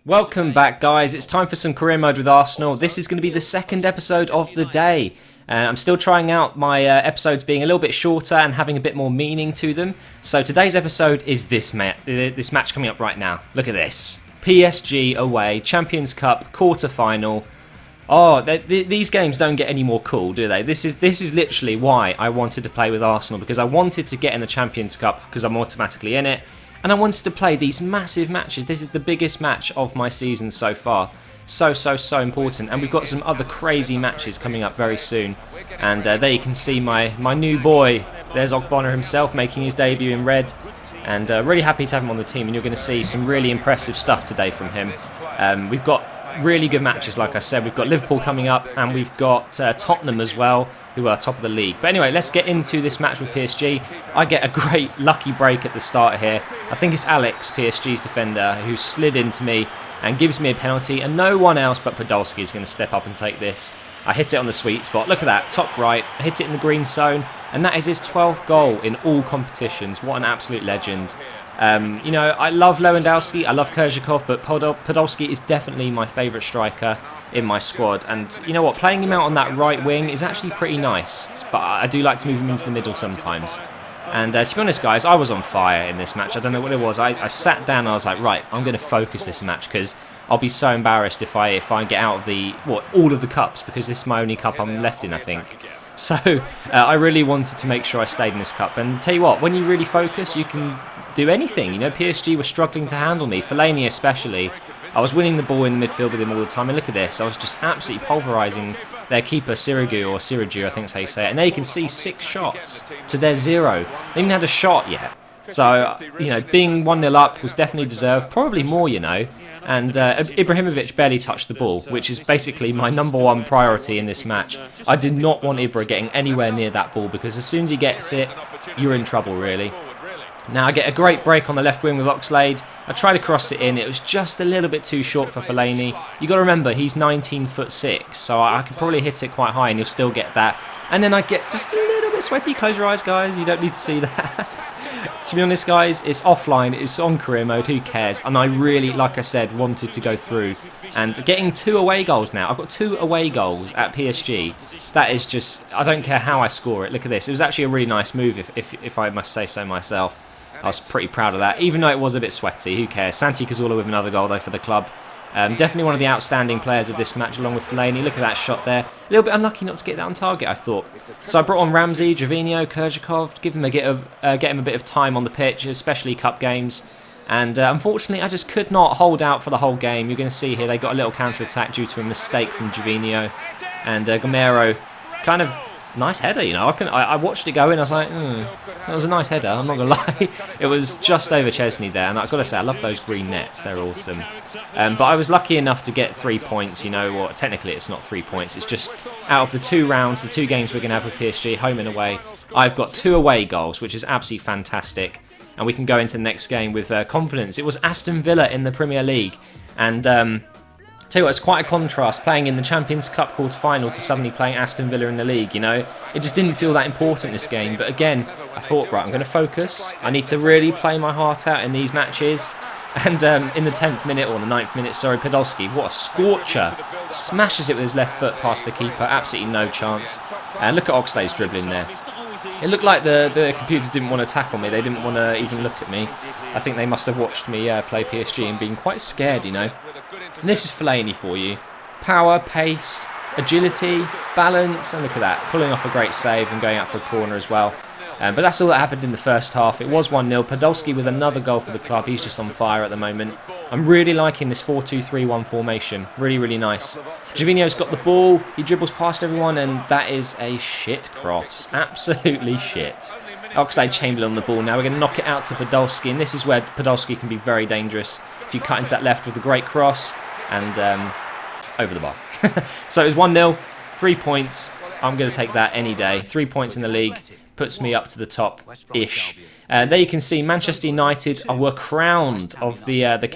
Welcome back, guys. It's time for some career mode with Arsenal. This is going to be the second episode of the day. I'm still trying out my episodes being a little bit shorter and having a bit more meaning to them. So today's episode is this match coming up right now. Look at this. PSG away, Champions Cup, quarter-final. Oh, these games don't get any more cool, do they? This is literally why I wanted to play with Arsenal, because I wanted to get in the Champions Cup because I'm automatically in it. And I wanted to play these massive matches. This is the biggest match of my season so far. So important. And we've got some other crazy matches coming up very soon. And there you can see my new boy. There's Ogbonna himself making his debut in red. And really happy to have him on the team. And you're going to see some really impressive stuff today from him. We've got really good matches, like I said. We've got Liverpool coming up, and we've got Tottenham as well, who are top of the league. But anyway, let's get into this match with PSG. I get a great lucky break at the start here. I think it's Alex, PSG's defender, who slid into me and gives me a penalty, and no one else but Podolski is going to step up and take this. I hit it on the sweet spot. Look at that, top right. I hit it in the green zone, and that is his 12th goal in all competitions. What an absolute legend. You know, I love Lewandowski, I love Kerzhakov, but Podolski is definitely my favourite striker in my squad. And you know what, playing him out on that right wing is actually pretty nice, but I do like to move him into the middle sometimes. And to be honest, guys, I was on fire in this match. I don't know what it was. I sat down and I was like, right, I'm going to focus this match, because I'll be so embarrassed if I get out of all of the cups, because this is my only cup I'm left in, I think. So I really wanted to make sure I stayed in this cup. And tell you what, when you really focus, you can do anything. You know, PSG were struggling to handle me, Fellaini especially. I was winning the ball in the midfield with him all the time, and look at this, I was just absolutely pulverising their keeper, Sirigu, I think is how you say it. And there you can see 6 shots to their 0. They haven't even had a shot yet. So, you know, being 1-0 up was definitely deserved, probably more, you know. And Ibrahimovic barely touched the ball, which is basically my #1 priority in this match. I did not want Ibra getting anywhere near that ball, because as soon as he gets it, you're in trouble, really. Now I get a great break on the left wing with Oxlade. I try to cross it in. It was just a little bit too short for Fellaini. You got to remember, he's 19'6", so I could probably hit it quite high and he'll still get that. And then I get just a little bit sweaty. Close your eyes, guys. You don't need to see that. To be honest, guys, it's offline. It's on career mode. Who cares? And I really, like I said, wanted to go through. And getting 2 away goals now. I've got 2 away goals at PSG. That is just, I don't care how I score it. Look at this. It was actually a really nice move, if I must say so myself. I was pretty proud of that, even though it was a bit sweaty. Who cares? Santi Cazorla with another goal, though, for the club. Definitely one of the outstanding players of this match, along with Fellaini. Look at that shot there. A little bit unlucky not to get that on target, I thought. So I brought on Ramsey, Gervinho, Kerzhakov, get him a bit of time on the pitch, especially cup games. And unfortunately, I just could not hold out for the whole game. You're going to see here they got a little counter-attack due to a mistake from Gervinho. And Gamero, kind of nice header, you know. I watched it go in. I was like, that was a nice header. I'm not gonna lie. It was just over Chesney there, and I've got to say, I love those green nets. They're awesome. But I was lucky enough to get 3 points. You know, or technically it's not 3 points. It's just out of the 2 rounds, the 2 games we're gonna have with PSG, home and away. I've got 2 away goals, which is absolutely fantastic, and we can go into the next game with confidence. It was Aston Villa in the Premier League, and tell you what, it's quite a contrast playing in the Champions Cup quarter-final to suddenly playing Aston Villa in the league, you know. It just didn't feel that important, this game. But again, I thought, right, I'm going to focus. I need to really play my heart out in these matches. And in the 10th minute, or the 9th minute, sorry, Podolski, what a scorcher. Smashes it with his left foot past the keeper. Absolutely no chance. And look at Oxlade's dribbling there. It looked like the computer didn't want to tackle me. They didn't want to even look at me. I think they must have watched me play PSG and been quite scared, you know. And this is Fellaini for you. Power, pace, agility, balance, and look at that. Pulling off a great save and going out for a corner as well. But that's all that happened in the first half. It was 1-0. Podolski with another goal for the club. He's just on fire at the moment. I'm really liking this 4-2-3-1 formation. Really, really nice. Gervinho's got the ball. He dribbles past everyone, and that is a shit cross. Absolutely shit. Oxlade-Chamberlain on the ball now. We're going to knock it out to Podolski, and this is where Podolski can be very dangerous. If you cut into that left with a great cross, and over the bar. So it was 1-0, 3 points. I'm going to take that any day. 3 points in the league puts me up to the top-ish. There you can see Manchester United were crowned of the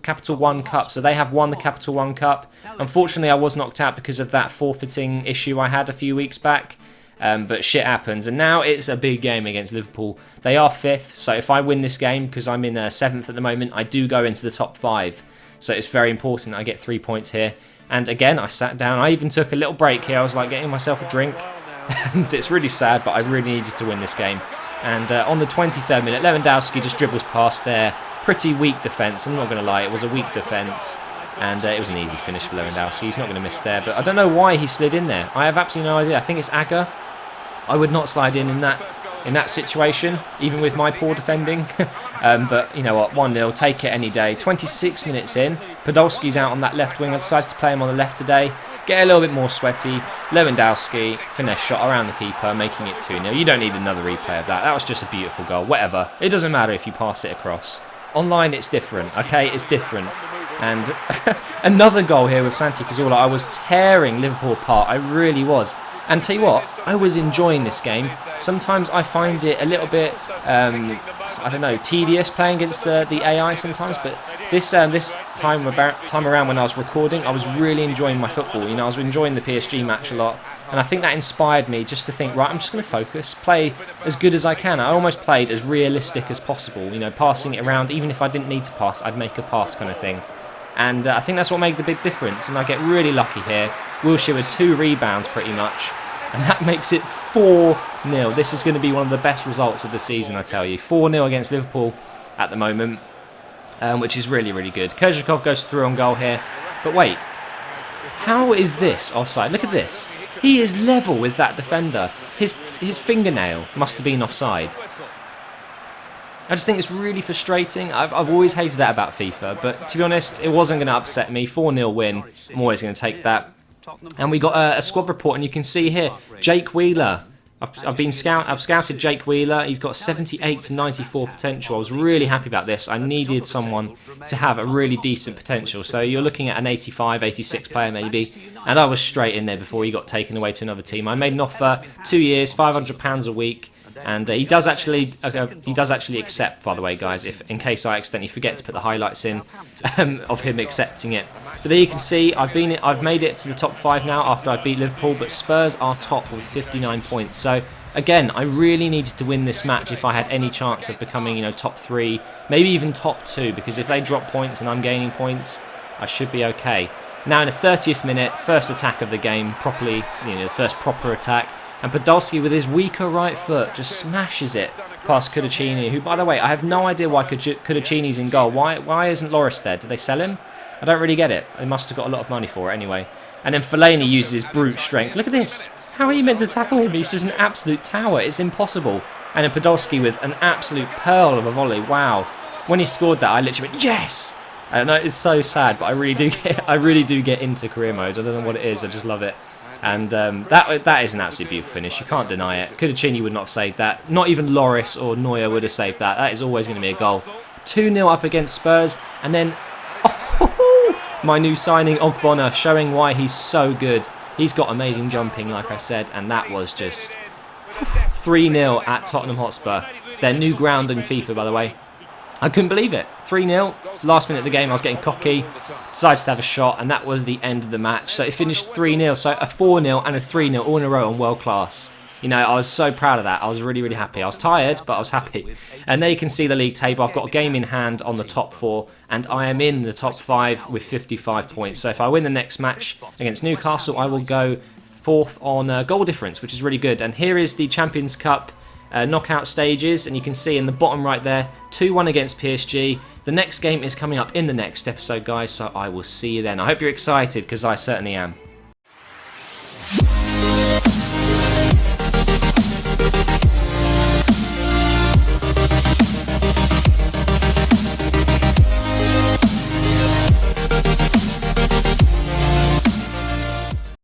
Capital One Cup. So they have won the Capital One Cup. Unfortunately, I was knocked out because of that forfeiting issue I had a few weeks back. But shit happens, and now it's a big game against Liverpool. They are 5th, so if I win this game, because I'm in 7th at the moment, I do go into the top 5. So it's very important I get 3 points here. And again, I sat down. I even took a little break here. I was like getting myself a drink. And it's really sad, but I really needed to win this game. And on the 23rd minute, Lewandowski just dribbles past there. Pretty weak defence, I'm not going to lie. It was a weak defence. And it was an easy finish for Lewandowski. He's not going to miss there. But I don't know why he slid in there. I have absolutely no idea. I think it's Agger. I would not slide in that situation, even with my poor defending. But you know what, 1-0, take it any day. 26 minutes in, Podolski's out on that left wing. I decided to play him on the left today. Get a little bit more sweaty. Lewandowski, finesse shot around the keeper, making it 2-0. You don't need another replay of that. That was just a beautiful goal. Whatever. It doesn't matter if you pass it across. Online, it's different. Okay, it's different. And another goal here with Santi Cazorla. I was tearing Liverpool apart. I really was. And tell you what, I was enjoying this game. Sometimes I find it a little bit, I don't know, tedious playing against the AI sometimes. But this time around when I was recording, I was really enjoying my football. You know, I was enjoying the PSG match a lot. And I think that inspired me just to think, right, I'm just going to focus, play as good as I can. I almost played as realistic as possible. You know, passing it around, even if I didn't need to pass, I'd make a pass kind of thing. And I think that's what made the big difference. And I get really lucky here. Wilshere with 2 rebounds pretty much. And that makes it 4-0. This is going to be one of the best results of the season, I tell you. 4-0 against Liverpool at the moment, which is really, really good. Kozhikov goes through on goal here. But wait, how is this offside? Look at this. He is level with that defender. His fingernail must have been offside. I just think it's really frustrating. I've always hated that about FIFA, but to be honest, it wasn't going to upset me. 4-0 win. I'm always going to take that. And we got a squad report, and you can see here, Jake Wheeler. I've scouted Jake Wheeler. He's got 78 to 94 potential. I was really happy about this. I needed someone to have a really decent potential. So you're looking at an 85, 86 player maybe. And I was straight in there before he got taken away to another team. I made an offer, 2 years, £500 a week. And he does actually accept, by the way, guys, if in case I accidentally forget to put the highlights in of him accepting it. But there you can see I've made it to the top 5 now after I beat Liverpool, but Spurs are top with 59 points. So again, I really needed to win this match if I had any chance of becoming, you know, top 3, maybe even top 2, because if they drop points and I'm gaining points, I should be okay. Now in the 30th minute, first attack of the game, properly, you know, the first proper attack. And Podolski with his weaker right foot just smashes it past Kudacini, who, by the way, I have no idea why Kudacini's in goal. Why isn't Loris there? Did they sell him? I don't really get it. They must have got a lot of money for it anyway. And then Fellaini uses his brute strength. Look at this. How are you meant to tackle him? He's just an absolute tower. It's impossible. And then Podolski with an absolute pearl of a volley. Wow. When he scored that, I literally went, yes! I know it's so sad, but I really do get into career mode. I don't know what it is. I just love it. And that is an absolutely beautiful finish. You can't deny it. Kudacini would not have saved that. Not even Loris or Neuer would have saved that. That is always going to be a goal. 2-0 up against Spurs. And then my new signing, Ogbonna, showing why he's so good. He's got amazing jumping, like I said. And that was just 3-0 at Tottenham Hotspur. Their new ground in FIFA, by the way. I couldn't believe it. 3-0. Last minute of the game, I was getting cocky. Decided to have a shot, and that was the end of the match. So it finished 3-0. So a 4-0 and a 3-0 all in a row on world class. You know, I was so proud of that. I was really, really happy. I was tired, but I was happy. And there you can see the league table. I've got a game in hand on the top 4, and I am in the top 5 with 55 points. So if I win the next match against Newcastle, I will go 4th on goal difference, which is really good. And here is the Champions Cup knockout stages, and you can see in the bottom right there, 2-1 against PSG. The next game is coming up in the next episode, guys, so I will see you then. I hope you're excited, because I certainly am.